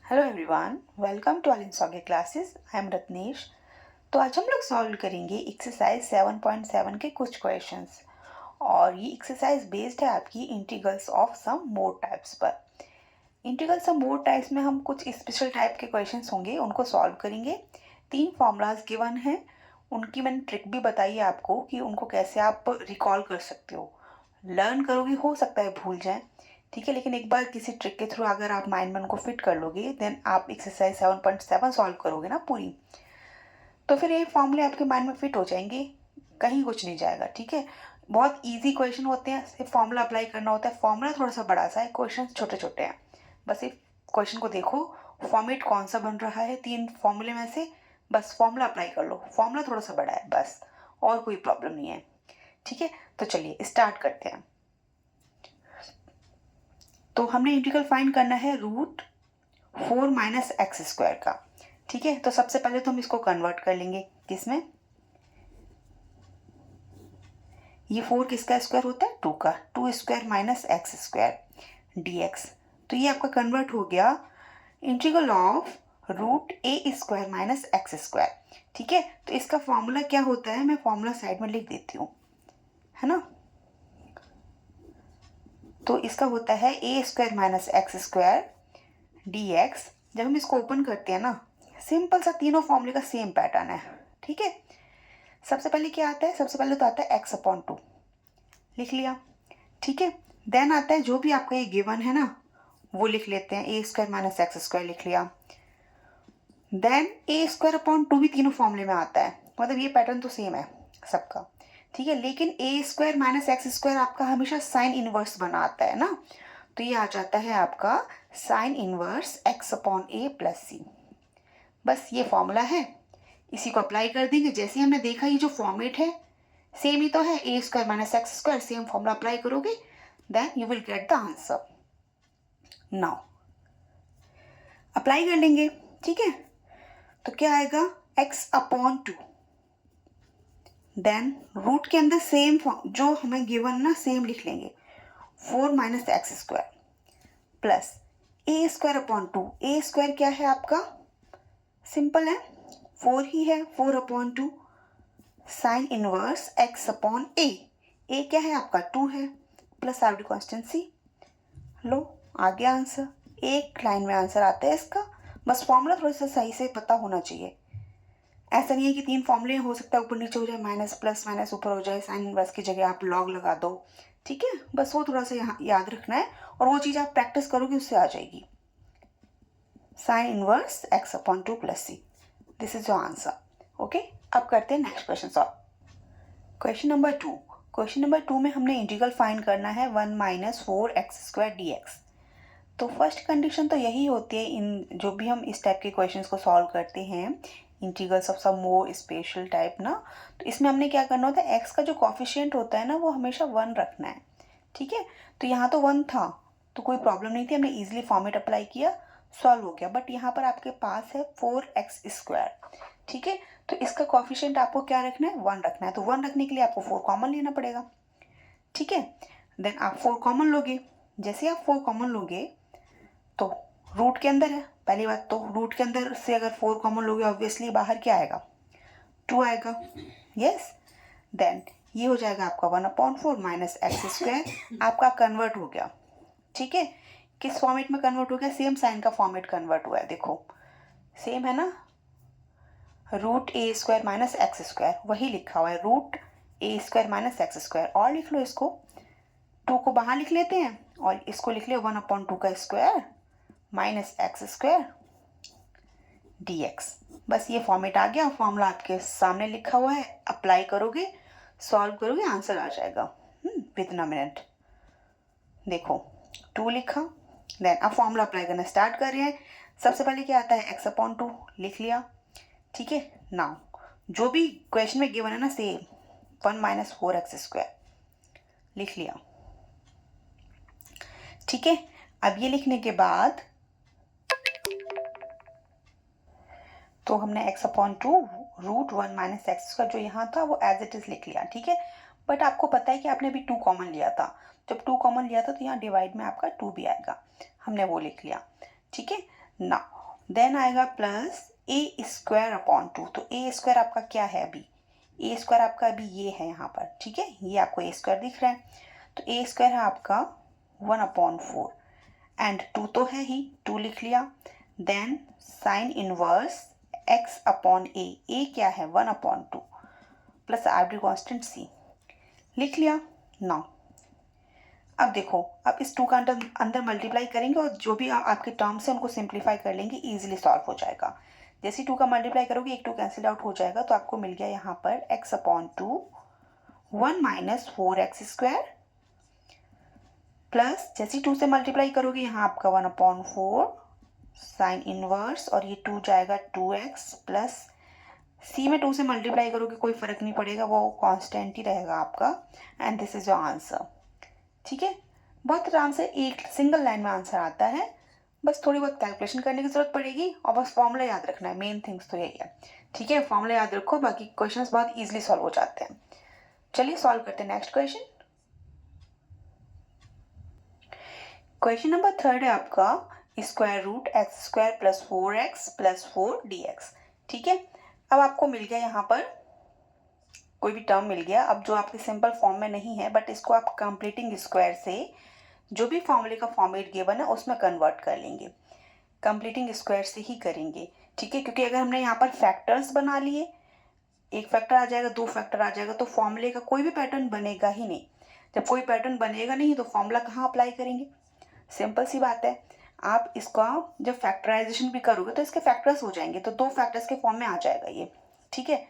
Hello everyone, welcome to अलिंसॉगे classes. I am Ratnesh. तो आज हम लोग सॉल्व करेंगे एक्सरसाइज 7.7 के कुछ क्वेश्चंस और ये एक्सरसाइज बेस्ड है आपकी integrals of some more types पर। इंटीग्रल सम मोर टाइप्स में हम कुछ स्पेशल टाइप के क्वेश्चंस होंगे, उनको सॉल्व करेंगे। 3 फॉर्मूलाज गिवन हैं, उनकी मैंने ट्रिक भी बताई है आपको कि उनको कैसे आप रिकॉल कर सकते हो। लर्न करोगे, हो सकता है भूल जाए, ठीक है, लेकिन एक बार किसी ट्रिक के थ्रू अगर आप माइंड में उनको फिट कर लोगे देन आप एक्सरसाइज 7.7 सॉल्व करोगे ना पूरी, तो फिर ये फॉर्मूले आपके माइंड में फिट हो जाएंगे, कहीं कुछ नहीं जाएगा। ठीक है, बहुत इजी क्वेश्चन होते हैं, सिर्फ फॉर्मूला अप्लाई करना होता है। फॉर्मूला थोड़ा सा बड़ा सा है, क्वेश्चन छोटे छोटे हैं। बस एक क्वेश्चन को देखो, फॉर्मेट कौन सा बन रहा है 3 फॉर्मूले में से, बस फॉर्मूला अप्लाई कर लो। फॉर्मूला थोड़ा सा बड़ा है बस, और कोई प्रॉब्लम नहीं है। ठीक है, तो चलिए स्टार्ट करते हैं। तो हमने इंटीग्रल फाइंड करना है √4 माइनस एक्स स्क्वायर का। ठीक है, तो सबसे पहले तो हम इसको कन्वर्ट कर लेंगे किसमें, ये 4 किसका स्क्वायर होता है, 2 का, 2 square minus X square dx। तो ये आपका कन्वर्ट हो गया integral of √a² minus X square. ठीक है, तो इसका फॉर्मूला क्या होता है, मैं फॉर्मूला साइड में लिख देती हूँ, है ना। तो इसका होता है a² minus X square dx। जब हम इसको ओपन करते हैं ना, सिंपल सा तीनों फॉर्मूले का सेम पैटर्न है। ठीक है, सबसे पहले क्या आता है, सबसे पहले तो आता है x/2, लिख लिया। ठीक है, देन आता है जो भी आपका ये गिवन है ना वो लिख लेते हैं, a² माइनस एक्स स्क्वायर लिख लिया। देन a²/2 भी तीनों फॉर्मूले में आता है, मतलब ये पैटर्न तो सेम है सबका। ठीक है, लेकिन a² माइनस एक्स स्क्वायर आपका हमेशा साइन इनवर्स बना आता है ना, तो ये आ जाता है आपका sine inverse x/a plus c। बस ये फॉर्मूला है, इसी को अप्लाई कर देंगे। जैसे हमने देखा ये जो फॉर्मेट है सेम ही तो है, a² minus X square, same formula apply करोगे then you will get the answer. Now apply कर लेंगे। ठीक है, तो क्या आएगा x/2, देन रूट के अंदर सेम जो हमें गिवन ना सेम लिख लेंगे, 4 minus X square plus a²/2। a² क्या है आपका, सिंपल है, 4 ही है, 4/2 साइन इनवर्स x/a। a क्या है आपका 2 है, प्लस आर डी कॉन्स्टेंसी। लो आ गया आंसर, एक लाइन में आंसर आता है इसका। बस फॉर्मूला थोड़ा सा सही से पता होना चाहिए। ऐसा नहीं है कि 3 फॉर्मूले हो सकता है ऊपर नीचे हो जाए, माइनस प्लस माइनस ऊपर हो जाए, साइन इनवर्स की जगह आप लॉग लगा दो। ठीक है, बस वो थोड़ा सा यहाँ याद रखना है, और वो चीज़ आप प्रैक्टिस करोगे उससे आ जाएगी। Sine inverse x/2 plus c, this is your answer. Okay, अब करते हैं next question solve. Question number 2। Question number 2 में हमने इंटीग्रल फाइंड करना है 1 माइनस 4x² dx। तो फर्स्ट कंडीशन तो यही होती है इन जो भी हम इस टाइप के क्वेश्चंस को सॉल्व करते हैं, integrals of some more special type ना, तो इसमें हमने क्या करना होता है, एक्स का जो कॉफिशिएंट होता है ना वो हमेशा 1 रखना है। ठीक है, तो यहाँ तो 1 था तो कोई प्रॉब्लम नहीं थी, हमने इजीली फॉर्मेट अप्लाई किया, सॉल्व हो गया। बट यहाँ पर आपके पास है 4x²। ठीक है, तो इसका कॉफिशिएंट आपको क्या रखना है, 1 रखना है। तो 1 रखने के लिए आपको 4 कॉमन लेना पड़ेगा। ठीक है, देन आप 4 कॉमन लोगे। जैसे आप 4 कॉमन लोगे तो रूट के अंदर है, पहली बात तो रूट के अंदर से अगर 4 कॉमन लोगे ऑब्वियसली बाहर क्या आएगा, 2 आएगा। यस, देन ये हो जाएगा आपका 1/4 माइनस x² आपका कन्वर्ट हो गया। ठीक है, किस फॉर्मेट में कन्वर्ट हो गया, सेम साइन का फॉर्मेट कन्वर्ट हुआ है, देखो सेम है ना, √a² माइनस x², वही लिखा हुआ है √a² माइनस x²। और लिख लो इसको, 2 को बाहर लिख लेते हैं और इसको लिख लिया 1/2 का स्क्वायर माइनस x² dx। बस ये फॉर्मेट आ गया, फॉर्मूला आपके सामने लिखा हुआ है, अप्लाई करोगे सॉल्व करोगे आंसर आ जाएगा विद इन अ मिनट। देखो 2 लिखा, देन अब फॉर्मूला अप्लाई करना स्टार्ट कर रहे हैं। सबसे पहले क्या आता है x/2 लिख लिया। ठीक है, नाउ जो भी क्वेश्चन में गिवन है ना सेम 1 माइनस 4x² लिख लिया। ठीक है, अब ये लिखने के बाद तो हमने x/2 √1 माइनस एक्स का जो यहाँ था वो एज इट इज लिख लिया। ठीक है, बट आपको पता है कि आपने अभी 2 कॉमन लिया था, जब 2 कॉमन लिया था तो यहाँ डिवाइड में आपका 2 भी आएगा, हमने वो लिख लिया। ठीक है, ना देन आएगा प्लस ए स्क्वायर अपॉन 2। तो ए स्क्वायर आपका क्या है अभी, ए स्क्वायर आपका अभी ये है यहाँ पर, ठीक है, ये आपको ए स्क्वायर दिख रहा है। तो ए स्क्वायर है आपका 1/4 एंड 2 तो है ही, 2 लिख लिया। Then sine inverse x upon A क्या है 1/2 प्लस आर्बिट्रेरी कांस्टेंट c लिख लिया। नाउ अब देखो, अब इस 2 का अंदर मल्टीप्लाई करेंगे और जो भी आपके टर्म्स हैं उनको सिंप्लीफाई कर लेंगे, इजीली सॉल्व हो जाएगा। जैसे 2 का मल्टीप्लाई करोगे 1 2 कैंसिल आउट हो जाएगा, तो आपको मिल गया यहाँ पर x/2 1 माइनस 4x² प्लस जैसे 2 से मल्टीप्लाई करोगे यहाँ आपका 1/4 साइन इनवर्स और ये 2 जाएगा 2x प्लस c में 2 से मल्टीप्लाई करोगे कोई फर्क नहीं पड़ेगा, वो कांस्टेंट ही रहेगा आपका। And this is your answer. ठीक है, बहुत आराम से एक सिंगल लाइन में आंसर आता है, बस थोड़ी बहुत कैलकुलेशन करने की जरूरत पड़ेगी और बस फॉर्मूला याद रखना है, मेन थिंग्स तो यही है। ठीक है, फॉर्मूला याद रखो, बाकी क्वेश्चंस बहुत इजीली सॉल्व हो जाते हैं। चलिए सॉल्व करते हैं नेक्स्ट क्वेश्चन। क्वेश्चन नंबर 3 है आपका square root x² plus 4x plus 4 dx। ठीक है, अब आपको मिल गया यहाँ पर कोई भी टर्म मिल गया, अब जो आपके सिंपल फॉर्म में नहीं है, बट इसको आप कंप्लीटिंग स्क्वायर से जो भी फॉर्मूले का फॉर्मेट गिवन है उसमें कन्वर्ट कर लेंगे, कंप्लीटिंग स्क्वायर से ही करेंगे। ठीक है, क्योंकि अगर हमने यहाँ पर फैक्टर्स बना लिए, एक फैक्टर आ जाएगा, 2 फैक्टर आ जाएगा, तो फॉर्मूले का कोई भी पैटर्न बनेगा ही नहीं। जब कोई पैटर्न बनेगा नहीं तो फॉर्मूला कहाँ अप्लाई करेंगे, सिंपल सी बात है। आप इसका जब फैक्टराइजेशन भी करोगे तो इसके फैक्टर्स हो जाएंगे, तो 2 फैक्टर्स के फॉर्म में आ जाएगा ये। ठीक है,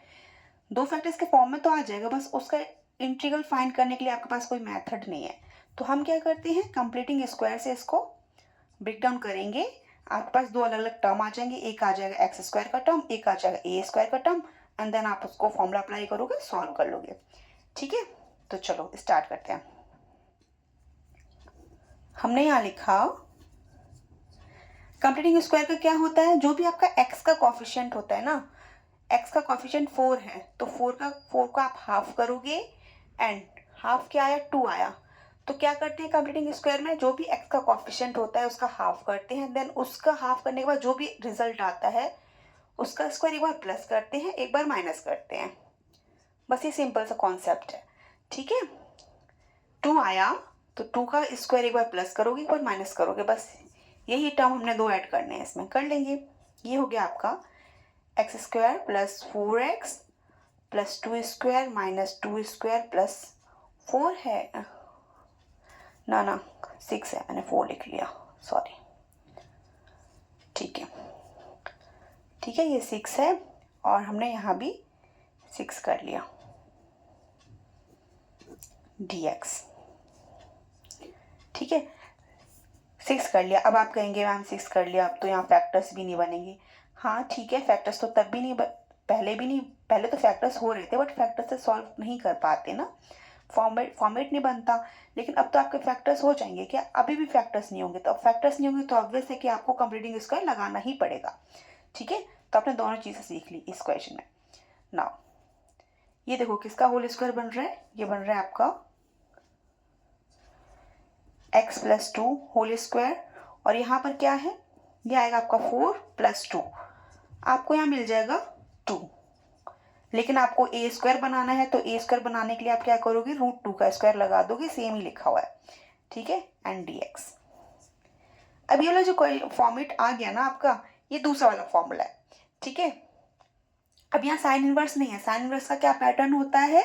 2 फैक्टर्स के फॉर्म में तो आ जाएगा, बस उसका इंटीग्रल फाइंड करने के लिए आपके पास कोई मेथड नहीं है। तो हम क्या करते हैं, कंप्लीटिंग स्क्वायर से इसको ब्रेक डाउन करेंगे। आपके पास 2 अलग अलग टर्म आ जाएंगे, एक आ जाएगा x² का टर्म, एक आ जाएगा a² का टर्म, एंड देन आप उसको फॉर्मूला अप्लाई करोगे, सॉल्व कर लोगे। ठीक है, तो चलो स्टार्ट करते हैं। हमने यहाँ लिखा कंप्लीटिंग स्क्वायर का क्या होता है, जो भी आपका x का कॉफिशिएंट होता है ना, x का कॉफिशिएंट 4 है, तो 4 का आप हाफ करोगे एंड हाफ क्या आया 2 आया, तो क्या करते हैं कंप्लीटिंग स्क्वायर में, जो भी x का कॉफिशिएंट होता है उसका हाफ करते हैं, देन उसका हाफ करने के बाद जो भी रिजल्ट आता है उसका स्क्वायर एक बार प्लस करते हैं, एक बार माइनस करते हैं, बस ये सिंपल सा कॉन्सेप्ट है। ठीक है, 2 आया तो 2 का स्क्वायर एक बार प्लस करोगे, एक बार माइनस करोगे, बस यही टर्म हमने 2 ऐड करने हैं, इसमें कर लेंगे। ये हो गया आपका x² plus 4x plus 2² minus 2² plus 4 है ना 6 है, मैंने 4 लिख लिया, सॉरी। ठीक है, ये 6 है और हमने यहाँ भी 6 कर लिया dx। ठीक है, 6 कर लिया। अब आप कहेंगे मैम 6 कर लिया, अब तो यहाँ फैक्टर्स भी नहीं बनेंगे। हाँ ठीक है, फैक्टर्स तो तब भी नहीं पहले तो फैक्टर्स हो रहे थे, बट फैक्टर्स से सॉल्व नहीं कर पाते ना, फॉर्मेट नहीं बनता। लेकिन अब तो आपके फैक्टर्स हो जाएंगे क्या, अभी भी फैक्टर्स नहीं होंगे, तो अब फैक्टर्स नहीं होंगे तो ऑब्वियस है कि आपको कंप्लीटिंग स्क्वायर लगाना ही पड़ेगा। ठीक है, तो आपने दोनों चीज़ें सीख ली इस क्वेश्चन में। नाउ ये देखो किसका होल स्क्वायर बन रहा है, ये बन रहा है आपका x प्लस 2 होल स्क्वायर, और यहाँ पर क्या है, ये आएगा आपका 4 प्लस 2, आपको यहाँ मिल जाएगा 2, लेकिन आपको a² बनाना है, तो a² बनाने के लिए आप क्या करोगे, √2 का स्क्वायर लगा दोगे, सेम ही लिखा हुआ है। ठीक है, एंड dx। अब ये वाला जो कोई फॉर्मेट आ गया ना आपका, ये दूसरा वाला फॉर्मूला है। ठीक है, अब यहाँ साइन इनवर्स नहीं है, साइन इनवर्स का क्या पैटर्न होता है,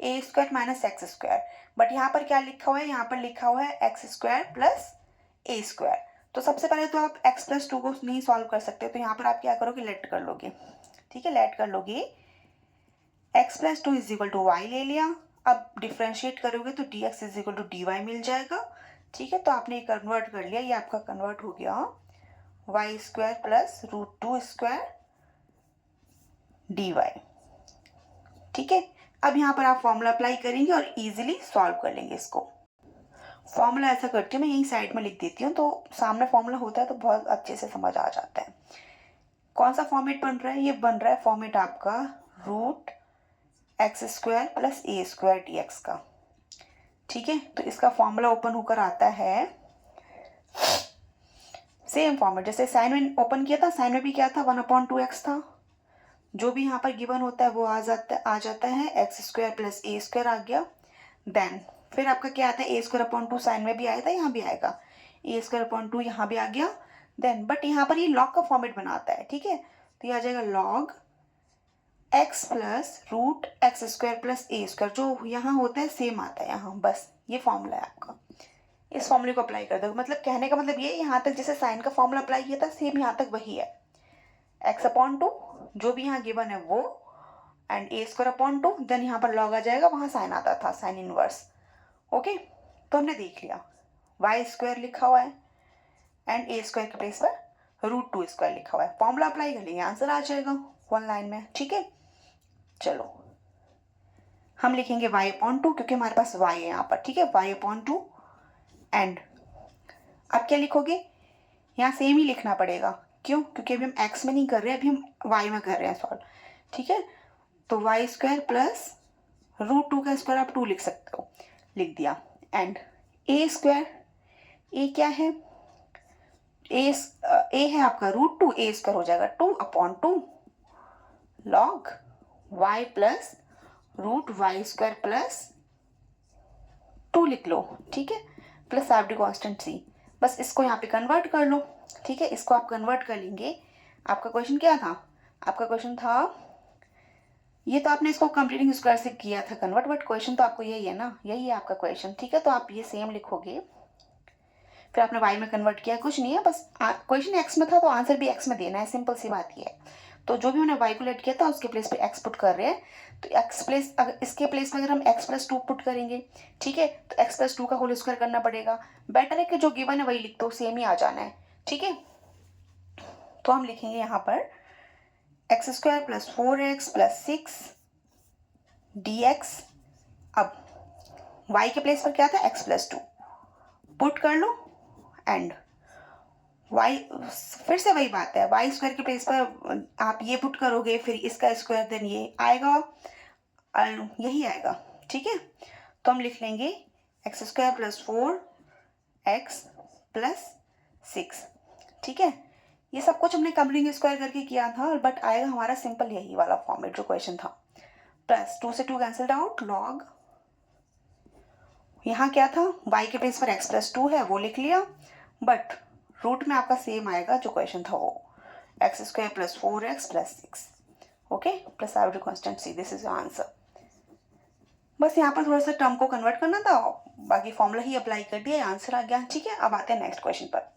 a² माइनस x², बट यहाँ पर क्या लिखा हुआ है, यहाँ पर लिखा हुआ है x² प्लस a²। तो सबसे पहले तो आप x प्लस 2 को नहीं सॉल्व कर सकते, तो यहाँ पर आप क्या करोगे, लेट कर लोगे। ठीक है, लेट कर लोगे, x plus 2 is equal to y ले लिया, अब डिफ्रेंशिएट करोगे तो dx is equal to dy मिल जाएगा। ठीक है, तो आपने कन्वर्ट कर लिया, ये आपका कन्वर्ट हो गया y² प्लस √2² dy। ठीक है, अब यहाँ पर आप फॉर्मूला अप्लाई करेंगे और इजीली सॉल्व कर लेंगे इसको। फॉर्मूला ऐसा करती हूँ मैं, यही साइड में लिख देती हूँ, तो सामने फॉर्मूला होता है तो बहुत अच्छे से समझ आ जाता है। कौन सा फॉर्मेट बन रहा है, ये बन रहा है फॉर्मेट आपका √x² प्लस a² dx का। ठीक है, तो इसका फॉर्मूला ओपन होकर आता है सेम फॉर्मेट, जैसे साइन में ओपन किया था, साइन में भी क्या था 1/2x था, जो भी यहाँ पर गिवन होता है वो आ जाता है, x² प्लस a² आ गया। देन फिर आपका क्या आता है, a² साइन में भी आया था, यहाँ भी आएगा, a² यहाँ भी आ गया। देन बट यहाँ पर ये लॉग का फॉर्मेट बनाता है, ठीक है, तो ये आ जाएगा log x plus root x² plus a², जो यहाँ होता है सेम आता है यहाँ, बस ये फॉर्मूला है आपका। इस फॉर्मूले को अप्लाई कर दो, मतलब कहने का मतलब ये, यहाँ तक जैसे साइन का फॉर्मूला अप्लाई किया था सेम यहाँ तक वही है, x/2 जो भी यहाँ गिवन है वो, एंड a²/2, देन यहाँ पर लॉग आ जाएगा, वहाँ साइन आता था, साइन इनवर्स। ओके, तो हमने देख लिया y² लिखा हुआ है एंड a² के प्लेस पर √2² लिखा हुआ है, फॉर्मूला अप्लाई कर लेंगे, आंसर आ जाएगा 1 लाइन में। ठीक है, चलो हम लिखेंगे y/2 क्योंकि हमारे पास y है यहाँ पर, ठीक है, y/2 एंड अब क्या लिखोगे, यहाँ सेम ही लिखना पड़ेगा, क्यों, क्योंकि अभी हम x में नहीं कर रहे हैं, अभी हम y में कर रहे हैं सॉल्व। ठीक है, तो y² प्लस √2² आप 2 लिख सकते हो, लिख दिया, एंड a², a क्या है, a है आपका √2, a² हो जाएगा 2/2 log y plus √y² plus 2 लिख लो, ठीक है, प्लस RD कांस्टेंट c, बस इसको यहाँ पे कन्वर्ट कर लो। ठीक है, इसको आप कन्वर्ट कर लेंगे। आपका क्वेश्चन क्या था, आपका क्वेश्चन था, ये तो आपने इसको कंप्लीटिंग स्क्वायर से किया था कन्वर्ट, बट क्वेश्चन तो आपको यही है ना, यही है आपका क्वेश्चन। ठीक है, तो आप ये सेम लिखोगे, फिर आपने y में कन्वर्ट किया, कुछ नहीं है, बस क्वेश्चन x में था तो आंसर भी x में देना है, सिंपल सी बात ये है। तो जो भी हमने y को लेट किया था उसके प्लेस पे x पुट कर रहे हैं, तो x प्लेस, अगर इसके प्लेस पे अगर हम x+2 पुट करेंगे, ठीक है, तो x+2 का होल स्क्वायर करना पड़ेगा, बेटर है कि जो गिवन है वही लिख दो, सेम ही आ जाना है। ठीक है, तो हम लिखेंगे यहाँ पर x² plus 4x plus 6 dx, अब y के प्लेस पर क्या था, x+2 पुट कर लो, एंड y, फिर से वही बात है, y² के प्लेस पर आप ये पुट करोगे, फिर इसका स्क्वायर, देन ये आएगा, यही आएगा। ठीक है, तो हम लिख लेंगे x² प्लस 4x प्लस 6। ठीक है, ये सब कुछ हमने कंप्लीटिंग स्क्वायर करके किया था, बट आएगा हमारा सिंपल यही वाला फॉर्मेट जो क्वेश्चन था, प्लस 2 से 2 कैंसिल्ड आउट, लॉग यहाँ क्या था, y के प्लेस पर x+2 है वो लिख लिया, बट रूट में आपका सेम आएगा जो क्वेश्चन था वो, x² plus 4x plus 6। Okay, plus RD constant c, this is answer. बस यहाँ पर थोड़ा सा टर्म को कन्वर्ट करना था, बाकी फॉर्मूला ही अप्लाई कर दिया, आंसर आ गया। ठीक है, अब आते हैं नेक्स्ट क्वेश्चन पर।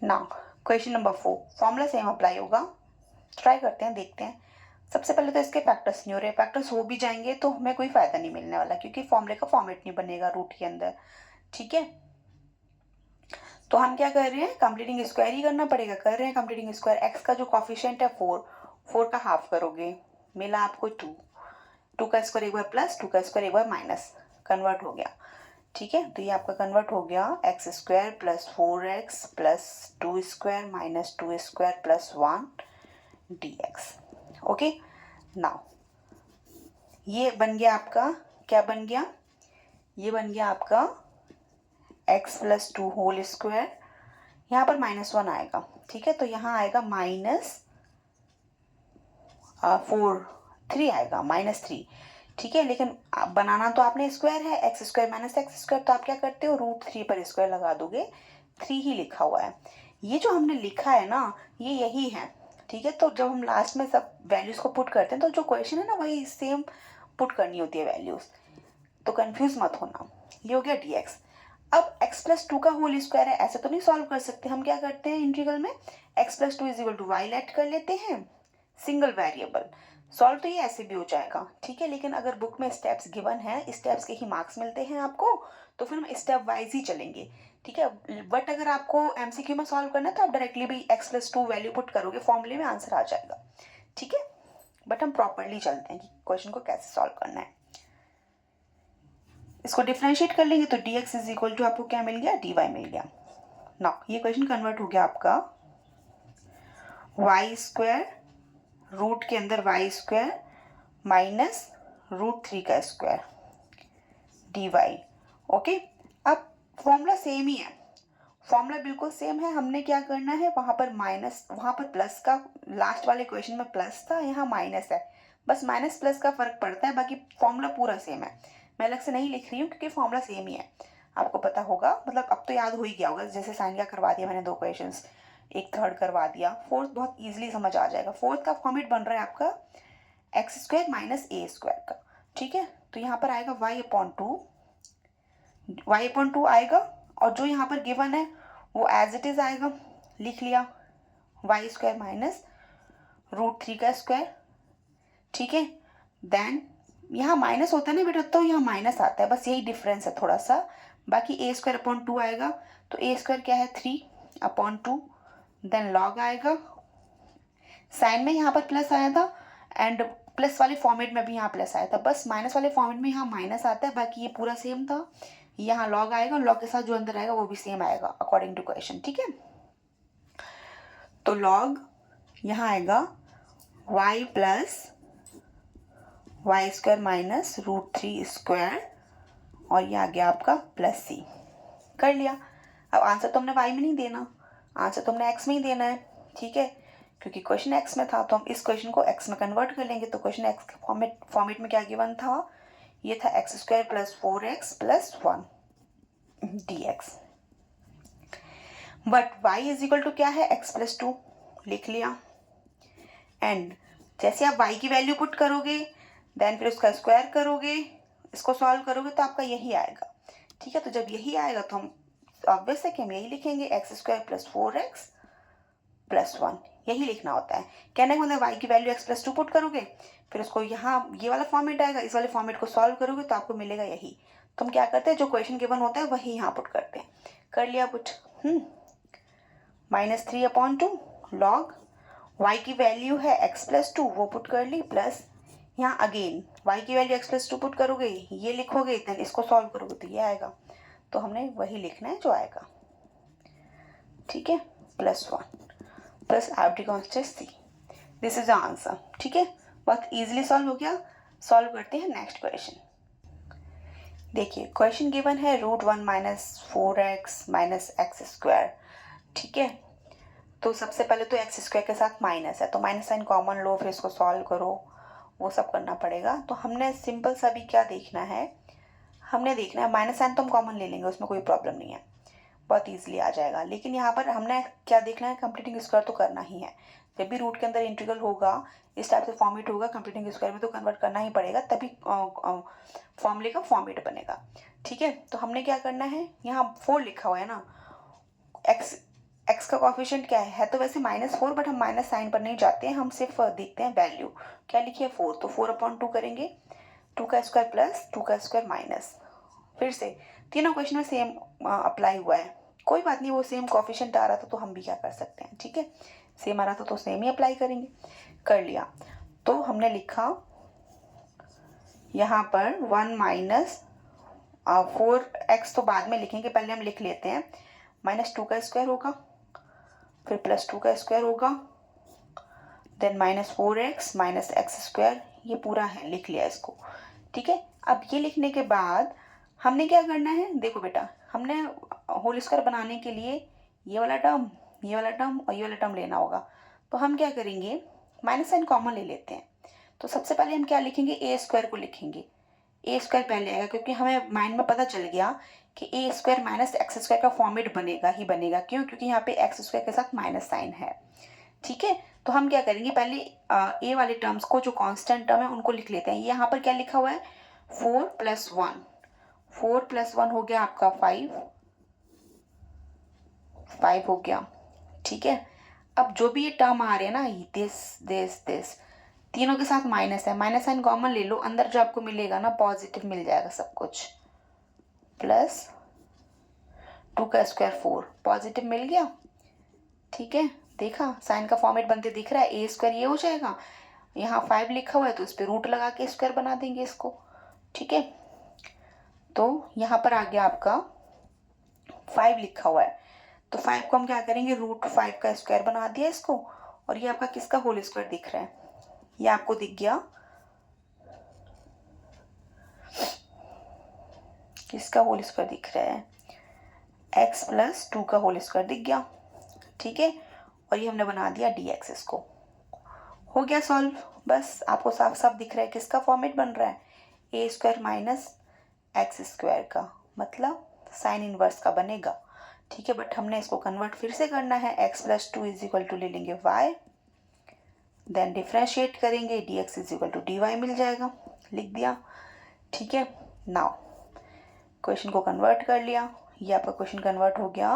Now question number 4, formula same apply होगा, ट्राई करते हैं, देखते हैं। सबसे पहले तो इसके फैक्टर्स नहीं हो रहे, फैक्टर्स हो भी जाएंगे तो हमें कोई फायदा नहीं मिलने वाला, क्योंकि फॉर्मूले का फॉर्मेट नहीं बनेगा रूट के अंदर। ठीक है, तो हम क्या कर रहे हैं, कंप्लीटिंग स्क्वायर ही करना पड़ेगा, कर रहे हैं कंप्लीटिंग स्क्वायर। एक्स का जो कॉफिशिएंट है 4 का हाफ करोगे, मिला आपको 2 का स्क्वायर एक बार प्लस, 2 का स्क्वायर एक बार माइनस, कन्वर्ट हो गया। ठीक है, तो ये आपका कन्वर्ट हो गया x² plus 4x plus 2² minus 2² plus 1 dx। Okay, now ये बन गया आपका, क्या बन गया, ये बन गया आपका x प्लस 2 होल स्क्वायर, यहाँ पर -1 आएगा। ठीक है, तो यहाँ आएगा -3 आएगा, -3। ठीक है, लेकिन बनाना तो आपने स्क्वायर है, x² माइनस x², तो आप क्या करते हो, √3 पर स्क्वायर लगा दोगे, 3 ही लिखा हुआ है। ये जो हमने लिखा है ना, ये यही है। ठीक है, तो जब हम लास्ट में सब वैल्यूज को पुट करते हैं तो जो क्वेश्चन है ना वही सेम पुट करनी होती है वैल्यूज, तो कंफ्यूज मत होना। ये हो गया dx। अब x+2 का होल स्क्वायर है, ऐसे तो नहीं सॉल्व कर सकते, हम क्या करते हैं इंटीग्रल में, x+2 = y लेट कर लेते हैं, सिंगल वेरिएबल, सॉल्व तो ये ऐसे भी हो जाएगा। ठीक है, लेकिन अगर बुक में स्टेप्स गिवन है, स्टेप्स के ही मार्क्स मिलते हैं आपको, तो फिर हम स्टेप वाइज ही चलेंगे। ठीक है, बट अगर आपको MCQ में सॉल्व करना है तो आप डायरेक्टली भी x+2 वैल्यू पुट करोगे, फॉर्मूले में आंसर आ जाएगा। ठीक है, बट हम प्रॉपरली चलते हैं कि क्वेश्चन को कैसे सॉल्व करना है। इसको डिफरेंशिएट कर लेंगे तो dx = आपको क्या मिल गया, dy मिल गया। नाउ ये क्वेश्चन कन्वर्ट हो गया आपका y² रूट के अंदर y² माइनस √3 का स्क्वायर dy। ओके, अब फॉर्मूला सेम ही है, फॉर्मूला बिल्कुल सेम है, हमने क्या करना है, वहाँ पर माइनस, वहाँ पर प्लस का, लास्ट वाले क्वेश्चन में प्लस था, यहाँ माइनस है, बस माइनस प्लस का फर्क पड़ता है, बाकी फॉर्मूला पूरा सेम है। मैं अलग से नहीं लिख रही हूँ क्योंकि फॉर्मूला सेम ही है, आपको पता होगा, मतलब अब तो याद हो ही गया होगा। जैसे साइन का करवा दिया मैंने 2 क्वेश्चंस, एक थर्ड करवा दिया, फोर्थ बहुत ईजिली समझ आ जाएगा। फोर्थ का फॉर्मेट बन रहा है आपका एक्स स्क्वायर माइनस ए स्क्वायर का, ठीक है। तो यहाँ पर आएगा y/2 आएगा, और जो यहाँ पर गिवन है वो एज इट इज आएगा, लिख लिया वाई स्क्वायर माइनस √3 का स्क्वायर, ठीक है। देन यहाँ माइनस होता है ना बेटा, तो यहाँ माइनस आता है, बस यही डिफरेंस है थोड़ा सा। बाकी a² आएगा, तो a² क्या है 3/2, देन लॉग आएगा, साइन में यहाँ पर प्लस आया था एंड प्लस वाले फॉर्मेट में भी यहाँ प्लस आया था, बस माइनस वाले फॉर्मेट में यहाँ माइनस आता है, बाकी ये पूरा सेम था। यहाँ लॉग आएगा, लॉग के साथ जो अंदर आएगा वो भी सेम आएगा अकॉर्डिंग टू क्वेश्चन, ठीक है। तो लॉग यहाँ आएगा y plus y² minus √3 square, और ये आ गया आपका प्लस c, कर लिया। अब आंसर तो हमने y में नहीं देना, आंसर तो हमने x में ही देना है, ठीक है, क्योंकि क्वेश्चन x में था, तो हम इस क्वेश्चन को x में कन्वर्ट कर लेंगे। तो क्वेश्चन x के फॉर्मेट में क्या गिवन था, ये था x² + 4x + 1 dx, but y = क्या है, x + 2 लिख लिया। एंड जैसे आप y की वैल्यू पुट करोगे, देन फिर उसका स्क्वायर करोगे, इसको सॉल्व करोगे, तो आपका यही आएगा, ठीक है। तो जब यही आएगा तो हम ऑब्वियस है कि हम यही लिखेंगे, x² + 4x + 1, यही लिखना होता है। कहने का मतलब y की वैल्यू x + 2 पुट करोगे, फिर उसको यहाँ ये वाला फॉर्मेट आएगा, इस वाले फॉर्मेट को सॉल्व करोगे तो आपको मिलेगा यही। तो हम क्या करते हैं, जो क्वेश्चन गिवन होता है वही यहाँ पुट करते हैं। कर लिया पुट, -3/2 लॉग y की वैल्यू है x + 2, वो पुट कर ली, प्लस यहाँ अगेन y की वैल्यू x + 2 पुट करोगे, ये लिखोगे, देन इसको सॉल्व करोगे तो ये आएगा। तो हमने वही लिखना है जो आएगा, ठीक है, +1 plus arbitrary constant c, this is the answer, ठीक है। बहुत इजीली सॉल्व हो गया। सॉल्व करते हैं नेक्स्ट क्वेश्चन। देखिए क्वेश्चन गिवन है √1 - 4x - x², ठीक है। तो सबसे पहले तो x² के साथ माइनस है, तो माइनस साइन कॉमन लो, फिर इसको सॉल्व करो, वो सब करना पड़ेगा। तो हमने सिंपल सा भी क्या देखना है, हमने देखना है माइनस साइन तो हम कॉमन ले लेंगे, उसमें कोई प्रॉब्लम नहीं है, बहुत ईजिली आ जाएगा। लेकिन यहाँ पर हमने क्या देखना है, कंप्लीटिंग स्क्वायर तो करना ही है। जब भी रूट के अंदर इंटीग्रल होगा, इस टाइप से फॉर्मेट होगा, कंप्लीटिंग स्क्वायर में तो कन्वर्ट करना ही पड़ेगा, तभी फॉर्मूले का फॉर्मेट बनेगा, ठीक है। तो हमने क्या करना है, यहाँ 4 लिखा हुआ है ना, x का कोएफिशिएंट क्या है तो वैसे -4, बट हम माइनस साइन पर नहीं जाते हैं, हम सिर्फ देखते हैं वैल्यू क्या लिखी है 4, तो 4/2 करेंगे, 2 का स्क्वायर प्लस 2 का स्क्वायर माइनस। फिर से तीनों क्वेश्चन में सेम अप्लाई हुआ है, कोई बात नहीं, वो सेम कोएफिशिएंट आ रहा था तो हम भी क्या कर सकते हैं, ठीक है, सेम आ रहा था तो सेम ही अप्लाई करेंगे। कर लिया, तो हमने लिखा यहाँ पर 1 - 4x तो बाद में लिखेंगे, पहले हम लिख लेते हैं, -2 का स्क्वायर होगा, फिर +2 का स्क्वायर होगा, देन -4x - x², ये पूरा है, लिख लिया इसको, ठीक है। अब ये लिखने के बाद हमने क्या करना है, देखो बेटा, हमने होल स्क्वायर बनाने के लिए ये वाला टर्म, ये वाला टर्म और ये वाला टर्म लेना होगा। तो हम क्या करेंगे, माइनस साइन कॉमन ले लेते हैं। तो सबसे पहले हम क्या लिखेंगे, a² को लिखेंगे, a² पहले आएगा, क्योंकि हमें माइंड में पता चल गया कि a² - x² का फॉर्मेट बनेगा ही बनेगा, क्यों, क्योंकि यहाँ पे x² के साथ माइनस साइन है, ठीक है। तो हम क्या करेंगे, पहले a वाले टर्म्स को, जो कांस्टेंट टर्म है उनको लिख लेते हैं। यहाँ पर क्या लिखा हुआ है, 4 + 1, 4 + 1 हो गया आपका 5 हो गया, ठीक है। अब जो भी ये टर्म आ रहे हैं ना, दिस तीनों के साथ माइनस है, माइनस साइन कॉमन ले लो, अंदर जो आपको मिलेगा ना पॉजिटिव मिल जाएगा सब कुछ, प्लस 2 का स्क्वायर 4 पॉजिटिव मिल गया, ठीक है। देखा साइन का फॉर्मेट बनते दिख रहा है, a² ये हो जाएगा, यहाँ 5 लिखा हुआ है तो इस पर रूट लगा के स्क्वायर बना देंगे इसको, ठीक है। तो यहाँ पर आ गया आपका 5 लिखा हुआ है, तो 5 को हम क्या करेंगे, √5 का स्क्वायर बना दिया इसको, और ये आपका किसका होल स्क्वायर दिख रहा है, ये आपको दिख गया किसका होल स्क्वायर दिख रहा है, x प्लस 2 का होल स्क्वायर दिख गया, ठीक है, और ये हमने बना दिया dx, इसको हो गया सॉल्व। बस आपको साफ साफ दिख रहा है किसका फॉर्मेट बन रहा है, ए स्क्वायर माइनस एक्स स्क्वायर का, मतलब साइन इनवर्स का बनेगा, ठीक है। बट हमने इसको कन्वर्ट फिर से करना है, x plus 2 is equal to ले लेंगे y, देन डिफ्रेंशिएट करेंगे, dx is equal to dy मिल जाएगा, लिख दिया, ठीक है। नाउ क्वेश्चन को कन्वर्ट कर लिया, ये आपका क्वेश्चन कन्वर्ट हो गया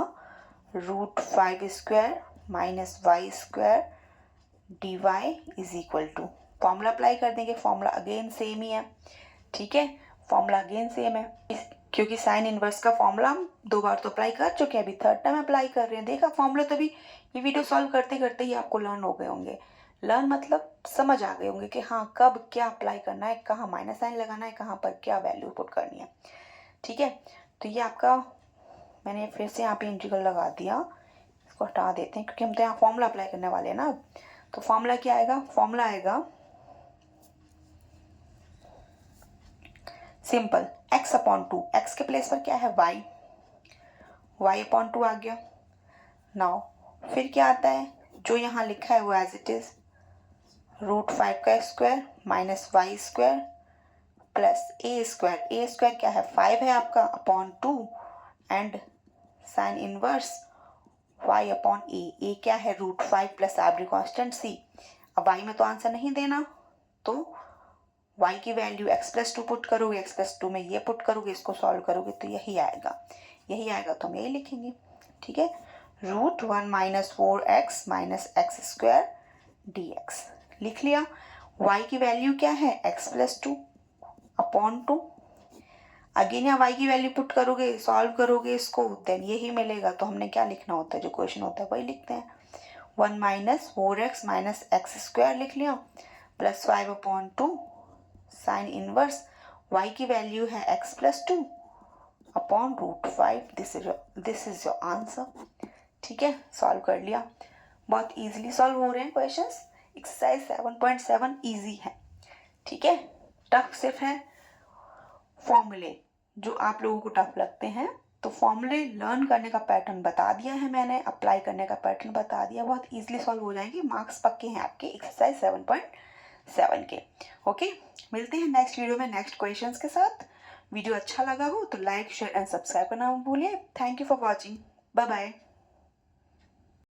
√5 square minus Y square d y is equal to, formula apply कर देंगे, फॉर्मूला अगेन सेम ही है, ठीक है, फॉर्मूला अगेन सेम है, क्योंकि साइन इनवर्स का फॉर्मूला हम 2 बार तो अप्लाई कर चुके हैं, अभी थर्ड टाइम अप्लाई कर रहे हैं। देखा फॉर्मूला, तभी ये वीडियो सॉल्व करते करते ही आपको लर्न हो गए होंगे, लर्न मतलब समझ आ गए होंगे कि हाँ कब क्या अप्लाई करना है, कहाँ माइनस साइन लगाना है, कहाँ पर क्या वैल्यू पुट करनी है, ठीक है। तो ये आपका मैंने फिर से यहाँ पे इंटीग्रल लगा दिया, इसको हटा देते हैं क्योंकि हम तो यहाँ फॉर्मूला अप्लाई करने वाले हैं ना। तो फॉर्मूला क्या आएगा, फॉर्मूला आएगा सिंपल x अपॉन 2, एक्स के प्लेस पर क्या है y अपॉन 2 आ गया। नाउ फिर क्या आता है, जो यहाँ लिखा है वो एज इट इज √5 का square minus Y square plus A square क्या है 5 है आपका upon 2 and sine inverse y upon A क्या है √5 प्लस आर्बिट्ररी कांस्टेंट c। अब y में तो आंसर नहीं देना, तो y की वैल्यू x प्लस 2 पुट करोगे, x प्लस 2 में ये पुट करोगे, इसको सॉल्व करोगे तो यही आएगा तो हम यही लिखेंगे, ठीक है। √1 minus 4x minus X square dx लिख लिया। y की वैल्यू क्या है x प्लस 2 अपॉन 2, अगेन यहाँ y की वैल्यू पुट करोगे, सॉल्व करोगे इसको, देन यही मिलेगा। तो हमने क्या लिखना होता है, जो क्वेश्चन होता है वही लिखते हैं, 1 minus 4x minus X square लिख लिया plus 5 upon 2 sign inverse y की वैल्यू है x plus 2 upon √5, this is your answer, ठीक है। सॉल्व कर लिया, बहुत इजीली सॉल्व हो रहे हैं क्वेश्चंस, एक्सरसाइज 7.7 इजी है, ठीक है। टफ सिर्फ है फॉर्मूले, जो आप लोगों को टफ लगते हैं, तो फॉर्मूले लर्न करने का पैटर्न बता दिया है मैंने, अप्लाई करने का पैटर्न बता दिया, बहुत इजीली सॉल्व हो जाएंगे, मार्क्स पक्के हैं आपके एक्सरसाइज 7.7 के। ओके, मिलते हैं नेक्स्ट वीडियो में नेक्स्ट क्वेश्चंस के साथ। वीडियो अच्छा लगा हो तो लाइक शेयर एंड सब्सक्राइब करना मत भूलिए। Thank you for watching, bye bye.